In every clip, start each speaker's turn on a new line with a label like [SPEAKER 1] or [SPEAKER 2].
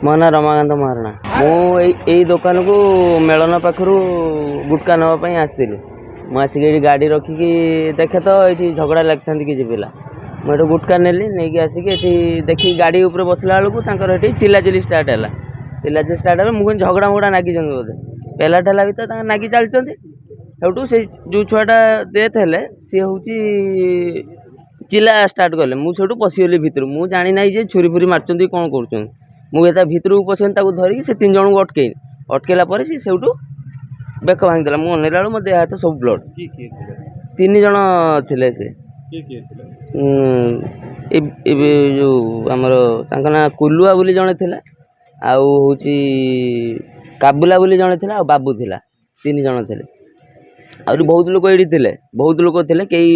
[SPEAKER 1] ମୋ ନାଁ ରମାକାନ୍ତ ମହାରଣା। ମୁଁ ଏଇ ଦୋକାନକୁ ମେଳନ ପାଖରୁ ଗୁଟକା ନେବା ପାଇଁ ଆସିଥିଲି। ମୁଁ ଆସିକି ଏଇଠି ଗାଡ଼ି ରଖିକି ଦେଖେ ତ ଏଇଠି ଝଗଡ଼ା ଲାଗିଥାନ୍ତି କିଛି ପିଲା। ମୁଁ ଏଠୁ ଗୁଟକା ନେଲି, ନେଇକି ଆସିକି ଏଠି ଦେଖିକି ଗାଡ଼ି ଉପରେ ବସିଲା ବେଳକୁ ତାଙ୍କର ଏଠି ଚିଲାଚିଲି ଷ୍ଟାର୍ଟ ହେଲା। ଚିଲାଚିଲି ଷ୍ଟାର୍ଟ ହେଲା, ମୁଁ କିନ୍ତୁ ଝଗଡ଼ା ମଗଡ଼ା ନାଗିଛନ୍ତି ବୋଧେ। ପେଲା ଠେଲା ଭିତରେ ତାଙ୍କର ନାଗି ଚାଲିଛନ୍ତି। ସେଇଠୁ ସେଇ ଯେଉଁ ଛୁଆଟା ଡେଥ୍ ହେଲେ ସିଏ ହେଉଛି ଚିଲା ଷ୍ଟାର୍ଟ କଲେ। ମୁଁ ସେଇଠୁ ପଶିଗଲି ଭିତରୁ। ମୁଁ ଜାଣି ନାହିଁ ଯେ ଛୁରୀ ଫୁରି ମାରୁଛନ୍ତି କ'ଣ କରୁଛନ୍ତି। ମୁଁ ତା ଭିତରକୁ ପଶିଗଲି, ତାକୁ ଧରିକି ସେ 3 ଜଣଙ୍କୁ ଅଟକେଇଲି। ଅଟକେଇଲା ପରେ ସେ ସେଇଠୁ ବେକ ଭାଙ୍ଗିଦେଲା। ମୁଁ ଅନେଇଲା ବେଳକୁ ମୋ ଦେହ ହାତ ସବୁ ବ୍ଲଡ଼। 3 ଜଣ ଥିଲେ ସେ। ଏବେ ଯେଉଁ ଆମର ତାଙ୍କ ନାଁ କୁଲୁଆ ବୋଲି ଜଣେ ଥିଲା, ଆଉ ହେଉଛି କାବୁଲା ବୋଲି ଜଣେ ଥିଲା, ଆଉ ବାବୁ ଥିଲା। 3 ଜଣ ଥିଲେ। ଆହୁରି ବହୁତ ଲୋକ ଏଇଠି ଥିଲେ, ବହୁତ ଲୋକ ଥିଲେ। କେହି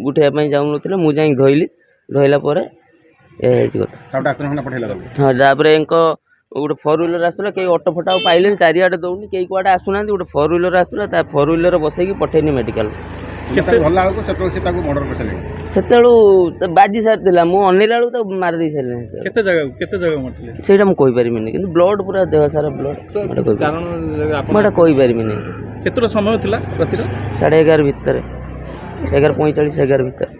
[SPEAKER 1] ଉଠେଇବା ପାଇଁ ଯାଉନଥିଲେ। ମୁଁ ଯାଇକି ଧଇଲି। ଧଇଲା ପରେ ହେଇଛି କଥା। ହଁ, ତାପରେ ଗୋଟେ 4 ହ୍ୱିଲର ଆସୁଥିଲା। କେହି ଅଟୋ ଫଟୋ ଆଉ ପାଇଲେନି। ଚାରିଆଡ଼େ ଦୌଡୁନି, କେହି କୁଆଡ଼େ ଆସୁନାହାନ୍ତି। ଗୋଟେ 4 ହ୍ୱିଲର ଆସୁଥିଲା, ତା 4 ହ୍ୱିଲର ବସେଇକି ପଠେଇନି ମେଡ଼ିକାଲ। ସେତେବେଳୁ ବାଜି ସାରିଥିଲା। ମୁଁ ଅନେଇଲା ବେଳକୁ ତାକୁ ମାରି ଦେଇ ସାରିଲିଣି। ସେଇଟା ମୁଁ କହିପାରିବିନି, କିନ୍ତୁ ବ୍ଲଡ଼ ପୁରା ଦେହ ସାରା ବ୍ଲଡ଼। ମୁଁ ଏଇଟା କହିପାରିବିନି।
[SPEAKER 2] କେତେ ସମୟ ଥିଲା ରାତିର?
[SPEAKER 1] 11:30 ଭିତରେ, 11:45, 11 ଭିତରେ।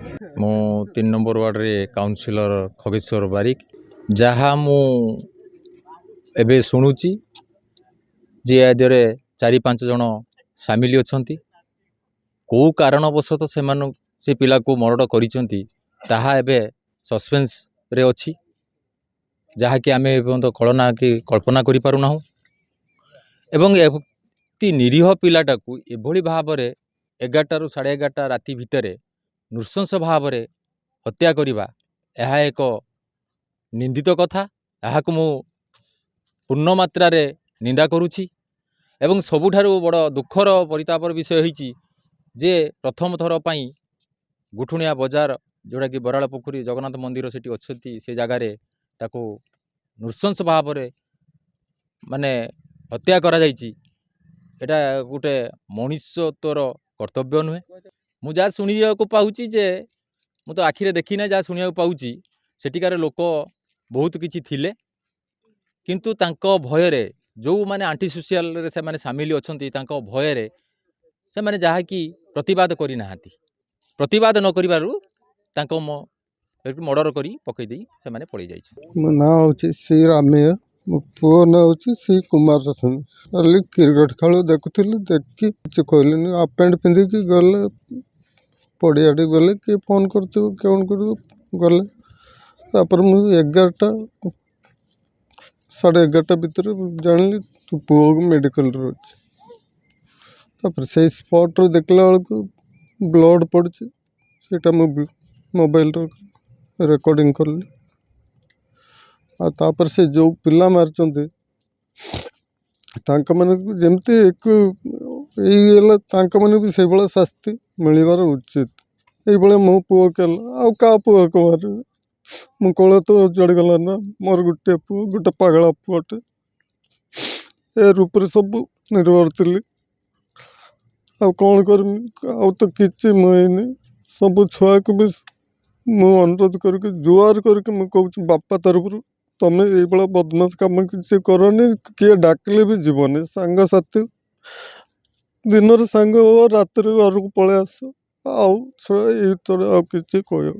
[SPEAKER 3] ମୁଁ 3 ନମ୍ବର ୱାର୍ଡ଼ରେ କାଉନସିଲର ଖଗେଶ୍ୱର ବାରିକ। ଯାହା ମୁଁ ଏବେ ଶୁଣୁଛି ଯେ ୟା ଦେହରେ 4-5 ଜଣ ସାମିଲ ଅଛନ୍ତି। କେଉଁ କାରଣବଶତଃ ସେ ପିଲାକୁ ମର୍ଡ଼ର କରିଛନ୍ତି ତାହା ଏବେ ସସ୍ପେନ୍ସରେ ଅଛି, ଯାହାକି ଆମେ ଏପର୍ଯ୍ୟନ୍ତ କଳ୍ପନା କରିପାରୁନାହୁଁ। ଏବଂ ଏତି ନିରୀହ ପିଲାଟାକୁ ଏଭଳି ଭାବରେ 11ଟାରୁ 11:30 ରାତି ଭିତରେ ନୃଶଂସ ଭାବରେ ହତ୍ୟା କରିବା, ଏହା ଏକ ନିନ୍ଦିତ କଥା। ଏହାକୁ ମୁଁ ପୂର୍ଣ୍ଣ ମାତ୍ରାରେ ନିନ୍ଦା କରୁଛି। ଏବଂ ସବୁଠାରୁ ବଡ଼ ଦୁଃଖର ପରିତାପର ବିଷୟ ହୋଇଛି ଯେ ପ୍ରଥମ ଥର ପାଇଁ ଗୁଠୁଣିଆ ବଜାର, ଯେଉଁଟାକି ବରାଳ ପୋଖରୀ ଜଗନ୍ନାଥ ମନ୍ଦିର ସେଠି ଅଛନ୍ତି, ସେ ଜାଗାରେ ତାକୁ ନୃଶଂସ ଭାବରେ ହତ୍ୟା କରାଯାଇଛି। ଏଇଟା ଗୋଟେ ମଣିଷତ୍ୱର କର୍ତ୍ତବ୍ୟ ନୁହେଁ। ମୁଁ ଯାହା ଶୁଣିବାକୁ ପାଉଛି, ଯେ ମୁଁ ତ ଆଖିରେ ଦେଖି ନାହିଁ, ଯାହା ଶୁଣିବାକୁ ପାଉଛି ସେଠିକାର ଲୋକ ବହୁତ କିଛି ଥିଲେ, କିନ୍ତୁ ତାଙ୍କ ଭୟରେ ଯେଉଁମାନେ ଆଣ୍ଟି ସୋସିଆଲରେ ସେମାନେ ସାମିଲ ଅଛନ୍ତି, ତାଙ୍କ ଭୟରେ ସେମାନେ ଯାହାକି ପ୍ରତିବାଦ କରିନାହାନ୍ତି। ପ୍ରତିବାଦ ନ କରିବାରୁ ତାଙ୍କ ମର୍ଡ଼ର କରି ପକାଇ ଦେଇ ସେମାନେ ପଳାଇ ଯାଇଛନ୍ତି।
[SPEAKER 4] ମୋ ନାଁ ହେଉଛି ଶ୍ରୀ ରାମେୟ। ମୋ ପୁଅ ନାଁ ହେଉଛି ଶ୍ରୀ କୁମାର ସ୍ୱାମୀ। କାଲି କ୍ରିକେଟ୍ ଖେଳ ଦେଖୁଥିଲି, ଦେଖି କିଛି କହିଲିନି। ହାଫ୍ ପ୍ୟାଣ୍ଟ ପିନ୍ଧିକି ଗଲେ, ପଡ଼ିଆଟେ ଗଲେ, କିଏ ଫୋନ୍ କରିଥିବ, କ'ଣ କରିବ, ଗଲେ। ତାପରେ ମୁଁ 11ଟା 11:30 ଭିତରେ ଜାଣିଲି ତୁ ପୁଅକୁ ମେଡ଼ିକାଲରେ ଅଛି। ତାପରେ ସେଇ ସ୍ପଟ୍ରେ ଦେଖିଲା ବେଳକୁ ବ୍ଲଡ଼ ପଡ଼ିଛି। ସେଇଟା ମୁଁ ମୋବାଇଲରେ ରେକର୍ଡ଼ିଂ କଲି। ଆଉ ତାପରେ ସେ ଯେଉଁ ପିଲା ମାରିଛନ୍ତି ତାଙ୍କମାନଙ୍କୁ ଯେମିତି ଏଇ ହେଲା, ତାଙ୍କମାନେ ବି ସେଇଭଳିଆ ଶାସ୍ତି ମିଳିବାର ଉଚିତ। ଏଇଭଳିଆ ମୋ ପୁଅ କଲା, ଆଉ କାହା ପୁଅକୁ ମାରିବେ? ମୁଁ କୋଳ ତ ଉଜଡ଼ିଗଲା ନା। ମୋର ଗୋଟିଏ ପୁଅ, ଗୋଟେ ପାଗଳା ପୁଅଟେ। ଏ ରୂପରେ ସବୁ ନିର୍ଭର ଥିଲି। ଆଉ କ'ଣ କରିବି? ଆଉ ତ କିଛି ମୁଁ ହେଇନି। ସବୁ ଛୁଆକୁ ବି ମୁଁ ଅନୁରୋଧ କରିକି, ଜୁହାର କରିକି ମୁଁ କହୁଛି, ବାପା ତରଫରୁ ତମେ ଏଇଭଳିଆ ବଦମାସ କାମ କିଛି କରନି। କିଏ ଡାକିଲେ ବି ଯିବନି। ସାଙ୍ଗସାଥି ଦିନରେ ସାଙ୍ଗ ହୁଅ, ରାତିରେ ଘରକୁ ପଳେଇ ଆସ। ଆଉ ଛୁଆ ଏଇଥର ଆଉ କିଛି କହିବ।